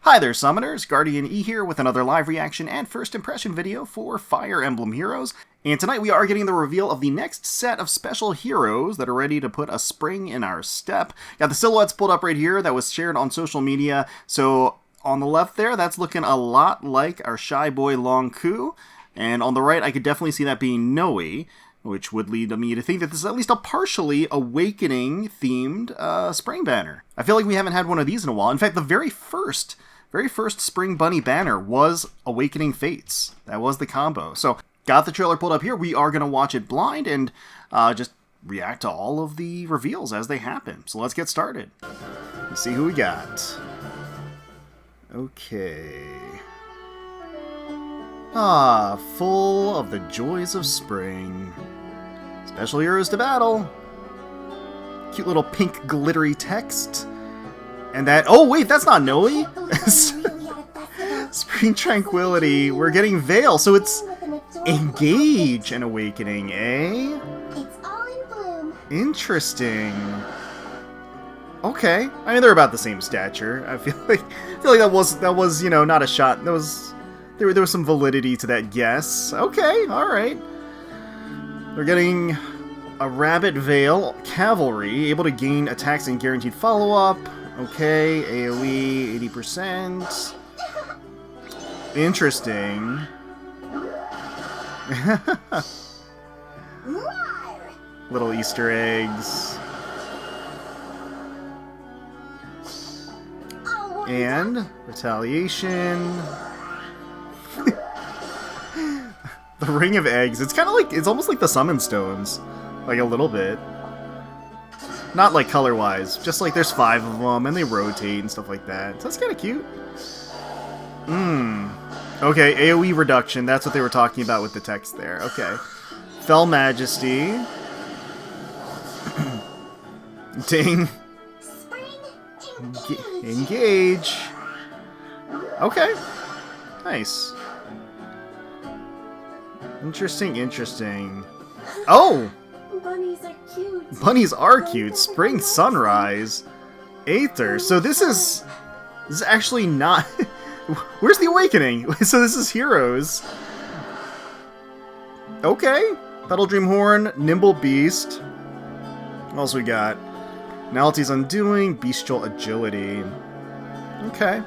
Hi there, Summoners! GuardianE here with another live reaction and first impression video for Fire Emblem Heroes. And tonight we are getting the reveal of the next set of special heroes that are ready to put a spring in our step. Got the silhouettes pulled up right here that was shared on social media. So on the left there, that's looking a lot like our shy boy Long Ku. And on the right, I could definitely see that being Noe, which would lead me to think that this is at least a partially awakening-themed spring banner. I feel like we haven't had one of these in a while. In fact, the very first Spring Bunny banner was Awakening Fates. That was the combo. So, got the trailer pulled up here. We are going to watch it blind and just react to all of the reveals as they happen. So let's get started. Let's see who we got. Okay. Full of the joys of spring. Special heroes to battle. Cute little pink glittery text. And that, oh wait, that's not Noe! Spring Tranquility, we're getting Veyle, so it's Engage and Awakening, eh? It's all in bloom. Interesting. Okay, I mean they're about the same stature. I feel like that was you know, not a shot. There was some validity to that guess. Okay, all right. We're getting a Rabbit Veyle Cavalry, able to gain attacks and guaranteed follow-up. Okay, AoE 80%. Interesting. Little Easter eggs. And retaliation. The Ring of Eggs. It's kind of like, it's almost like the Summon Stones. Like a little bit. Not like color-wise, just like there's 5 of them and they rotate and stuff like that. So that's kind of cute. Okay, AoE reduction. That's what they were talking about with the text there. Okay. Fell Majesty. Ding. Engage. Okay. Nice. Interesting. Oh! Bunnies are cute. Bunnies are cute. Spring Sunrise. Eitr. So this is actually not... Where's the Awakening? So this is Heroes. Okay. Petal Dream Horn, Nimble Beast. What else we got? Nality's Undoing, Bestial Agility. Okay.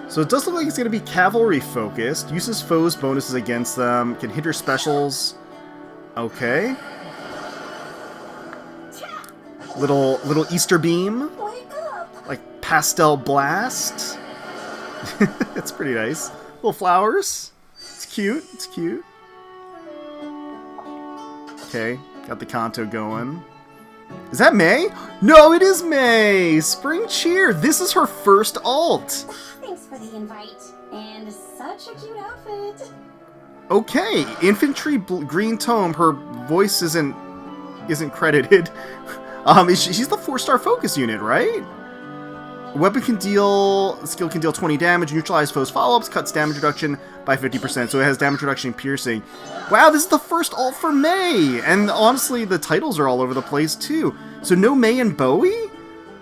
So it does look like it's going to be cavalry focused. Uses foes' bonuses against them. Can hinder specials. Okay. Little Easter Beam. Like Pastel Blast. It's pretty nice. Little flowers. It's cute. It's cute. Okay. Got the Kanto going. Is that MAE? No, it is MAE! Spring Cheer! This is her first alt! Thanks for the invite. And such a cute outfit. Okay, Infantry Green Tome. Her voice isn't credited. She's the 4-star focus unit, right? Skill can deal 20 damage, neutralize foes' follow-ups, cuts damage reduction by 50%, so it has damage reduction and piercing. Wow, this is the first alt for MAE! And honestly, the titles are all over the place, too. So no MAE and Bowie?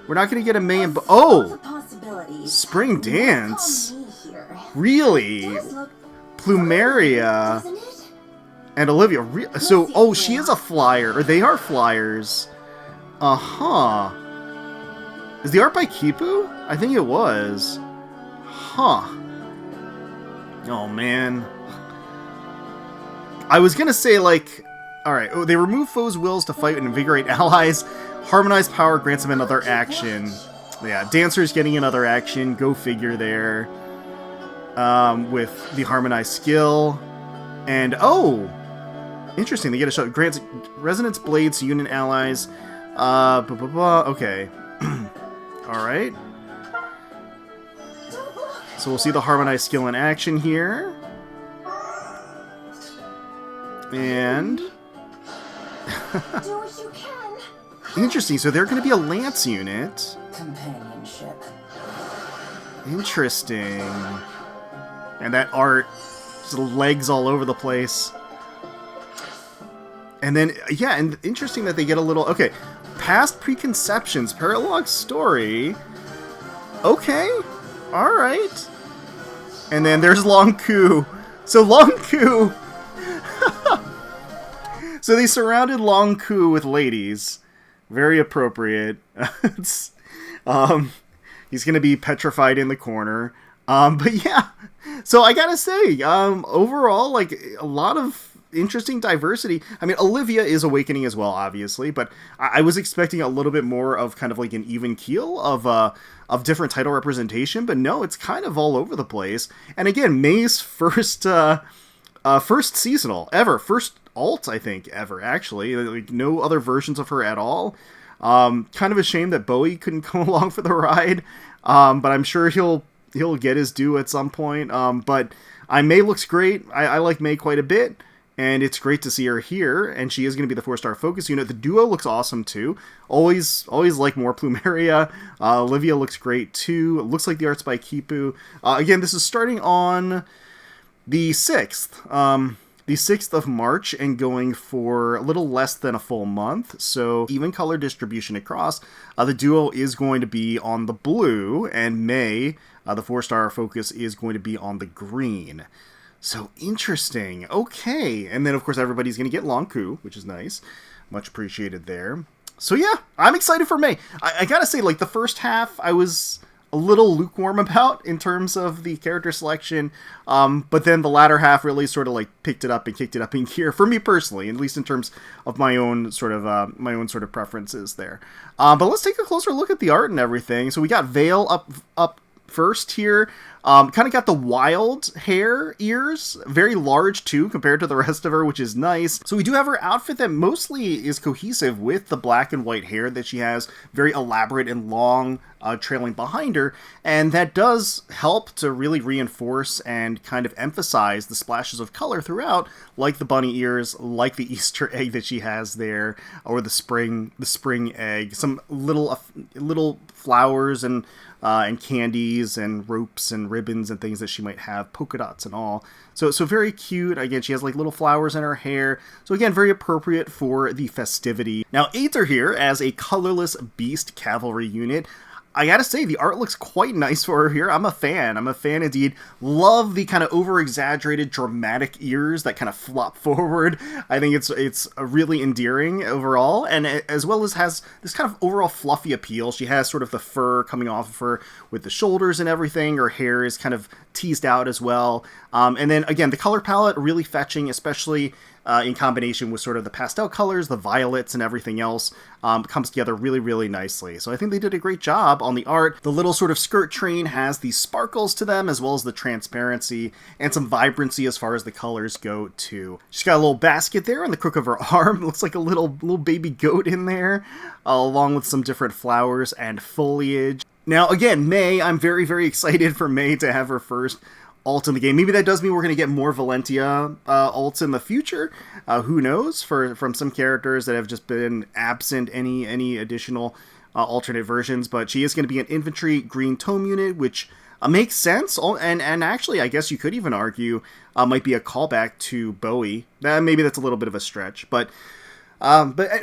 We're not gonna get a MAE and Oh! Spring Dance? Really? Plumeria and Olivia. So, oh, she is a flyer, or they are flyers. Uh-huh. Is the art by Kipu? I think it was. Huh. Oh, man. I was gonna say, like... Alright, oh, they remove foes' wills to fight and invigorate allies. Harmonized power grants them another action. Yeah, Dancer's getting another action. Go figure there. With the harmonized skill. And, oh! Interesting, they get a shot. Grants resonance blades to unit allies. Okay. Alright. So we'll see the harmonized skill in action here. And... Do what you can. Interesting, so they're going to be a lance unit. Companionship. Interesting. And that art, just legs all over the place. And then, yeah, and interesting that they get a little... Okay, past preconceptions, paralogue story. Okay. Alright. And then there's Long Ku. So Long Ku... So they surrounded Long Ku with ladies. Very appropriate. He's going to be petrified in the corner. But yeah, so I gotta say, overall, like, a lot of interesting diversity. I mean, Olivia is awakening as well, obviously, but I was expecting a little bit more of kind of like an even keel of different title representation, but no, it's kind of all over the place. And again, MAE's first seasonal ever, first alt, I think, ever, actually. Like, no other versions of her at all. Kind of a shame that Bowie couldn't come along for the ride, but I'm sure he'll get his due at some point. But MAE looks great. I like MAE quite a bit, and it's great to see her here, and she is going to be the 4-star focus unit. The duo looks awesome, too. Always like more Plumeria. Olivia looks great, too. It looks like the art's by Kipu. Again, this is starting on the 6th. The 6th of March, and going for a little less than a full month, so even color distribution across. The duo is going to be on the blue, and MAE, the 4-star focus, is going to be on the green. So interesting. Okay, and then of course everybody's going to get Long Ku, which is nice. Much appreciated there. So yeah, I'm excited for MAE. I gotta say, like, the first half I was a little lukewarm about in terms of the character selection, but then the latter half really sort of like picked it up and kicked it up in gear for me personally, at least in terms of my own sort of preferences there. But let's take a closer look at the art and everything. So we got Veyle up first here. Kind of got the wild hair ears, very large too compared to the rest of her, which is nice. So we do have her outfit that mostly is cohesive with the black and white hair that she has, very elaborate and long, trailing behind her, and that does help to really reinforce and kind of emphasize the splashes of color throughout, like the bunny ears, like the Easter egg that she has there, or the spring egg, some little flowers and candies and ropes and ribbons and things that she might have, polka dots and all. So very cute. Again, she has like little flowers in her hair. So again, very appropriate for the festivity. Now, Eitr here as a colorless beast cavalry unit. I gotta say, the art looks quite nice for her here. I'm a fan indeed. Love the kind of over-exaggerated, dramatic ears that kind of flop forward. I think it's really endearing overall, and as well as has this kind of overall fluffy appeal. She has sort of the fur coming off of her with the shoulders and everything. Her hair is kind of teased out as well. And then, again, the color palette really fetching, especially in combination with sort of the pastel colors, the violets, and everything else, comes together really, really nicely. So I think they did a great job on the art. The little sort of skirt train has these sparkles to them, as well as the transparency and some vibrancy as far as the colors go too. She's got a little basket there on the crook of her arm. Looks like a little baby goat in there, along with some different flowers and foliage. Now, again, MAE, I'm very, very excited for MAE to have her first alt in the game. Maybe that does mean we're going to get more Valentia alts in the future. Who knows? From some characters that have just been absent any additional alternate versions. But she is going to be an infantry green tome unit, which makes sense. And actually, I guess you could even argue might be a callback to Bowie. Maybe that's a little bit of a stretch, but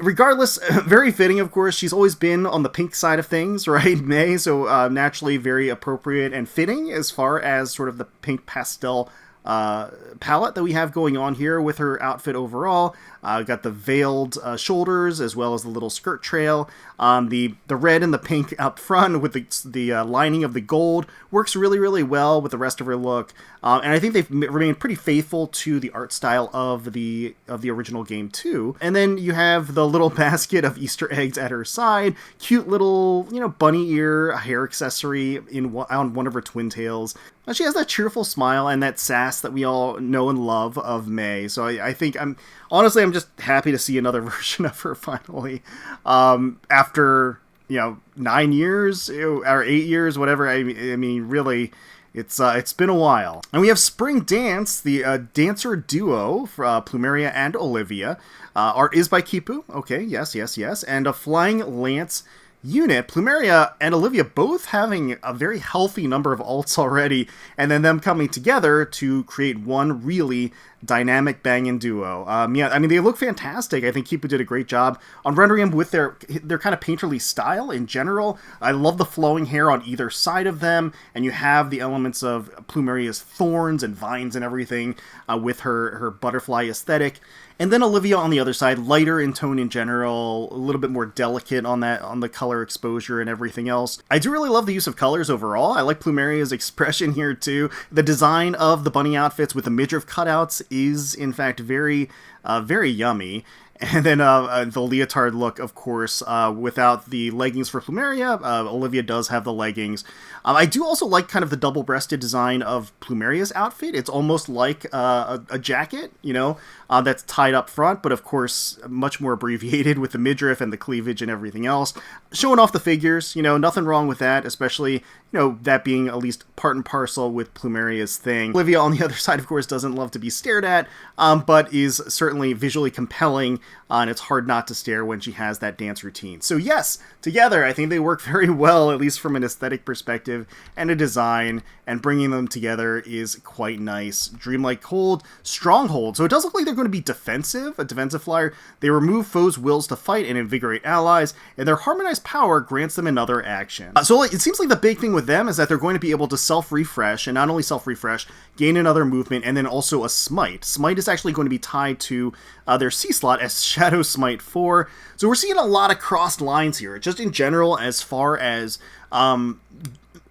regardless, very fitting, of course. She's always been on the pink side of things, right, MAE? So naturally very appropriate and fitting as far as sort of the pink pastel palette that we have going on here with her outfit overall. Got the veiled shoulders as well as the little skirt trail. The red and the pink up front with the lining of the gold works really, really well with the rest of her look. And I think they've remained pretty faithful to the art style of the original game too. And then you have the little basket of Easter eggs at her side. Cute little, bunny ear hair accessory on one of her twin tails. She has that cheerful smile and that sass that we all know and love of MAE. So I think I'm just happy to see another version of her finally. After 9 years or 8 years, whatever. I mean, really, it's been a while. And we have Spring Dance, the dancer duo for Plumeria and Olivia. Art is by Kipu. Okay, yes. And a Flying Lance unit, Plumeria and Olivia both having a very healthy number of ults already, and then them coming together to create one really dynamic banging duo. Yeah, I mean, they look fantastic. I think Kipu did a great job on rendering them with their kind of painterly style in general. I love the flowing hair on either side of them, and you have the elements of Plumeria's thorns and vines and everything with her butterfly aesthetic. And then Olivia on the other side, lighter in tone in general, a little bit more delicate on the color exposure and everything else. I do really love the use of colors overall. I like Plumeria's expression here too. The design of the bunny outfits with the midriff cutouts is in fact very yummy. And then the leotard look, of course, without the leggings for Plumeria. Olivia does have the leggings. I do also like kind of the double-breasted design of Plumeria's outfit. It's almost like a jacket, you know, that's tied up front, but of course much more abbreviated with the midriff and the cleavage and everything else. Showing off the figures, you know, nothing wrong with that, especially, you know, that being at least part and parcel with Plumeria's thing. Olivia, on the other side, of course, doesn't love to be stared at, but is certainly visually compelling, and it's hard not to stare when she has that dance routine. So yes, together, I think they work very well, at least from an aesthetic perspective and a design, and bringing them together is quite nice. Dreamlike Hold, Stronghold. So it does look like they're going to be defensive, a defensive flyer. They remove foes' wills to fight and invigorate allies, and their harmonized power grants them another action. So it seems like the big thing with them is that they're going to be able to self-refresh, and not only self-refresh, gain another movement, and then also a smite. Smite is actually going to be tied to their C slot as Shadow Smite 4. So we're seeing a lot of crossed lines here, just in general as far as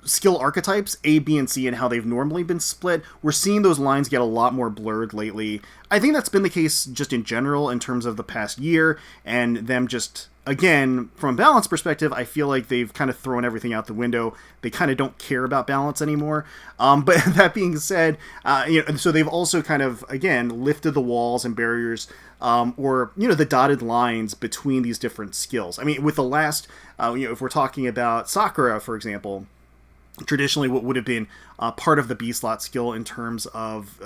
skill archetypes, A, B, and C, and how they've normally been split. We're seeing those lines get a lot more blurred lately. I think that's been the case just in general in terms of the past year, and them just, again, from a balance perspective, I feel like they've kind of thrown everything out the window. They kind of don't care about balance anymore. But that being said, you know, so they've also kind of, again, lifted the walls and barriers, or, you know, the dotted lines between these different skills. I mean, with the last, you know, if we're talking about Sakura, for example, traditionally what would have been part of the B slot skill in terms of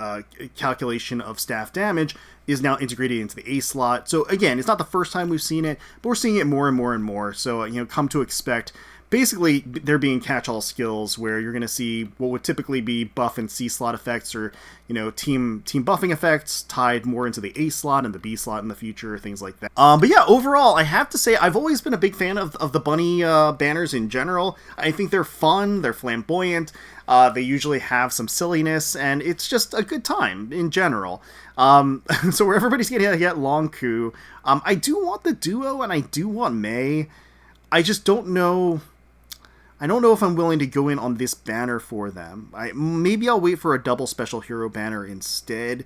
calculation of staff damage is now integrated into the A slot. So again, it's not the first time we've seen it, but we're seeing it more and more and more. So, you know, come to expect basically there being catch-all skills where you're going to see what would typically be buff and C slot effects, or, you know, team buffing effects tied more into the A slot and the B slot in the future, things like that. But yeah, overall, I have to say I've always been a big fan of the bunny banners in general. I think they're fun, they're flamboyant, they usually have some silliness, and it's just a good time in general. So where everybody's going to get Longku, I do want the duo and I do want MAE. I just don't know. I don't know if I'm willing to go in on this banner for them. Maybe I'll wait for a double special hero banner instead.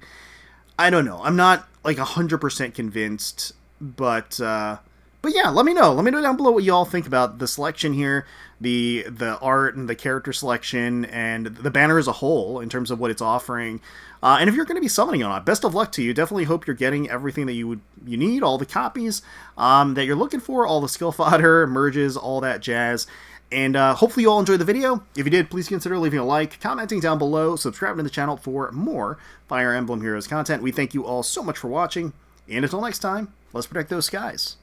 I don't know. I'm not like 100% convinced, but yeah, let me know. Let me know down below what you all think about the selection here, the art and the character selection, and the banner as a whole in terms of what it's offering. And if you're going to be summoning on it, best of luck to you. Definitely hope you're getting everything that you need, all the copies that you're looking for, all the skill fodder, merges, all that jazz. And hopefully you all enjoyed the video. If you did, please consider leaving a like, commenting down below, subscribing to the channel for more Fire Emblem Heroes content. We thank you all so much for watching, and until next time, let's protect those skies.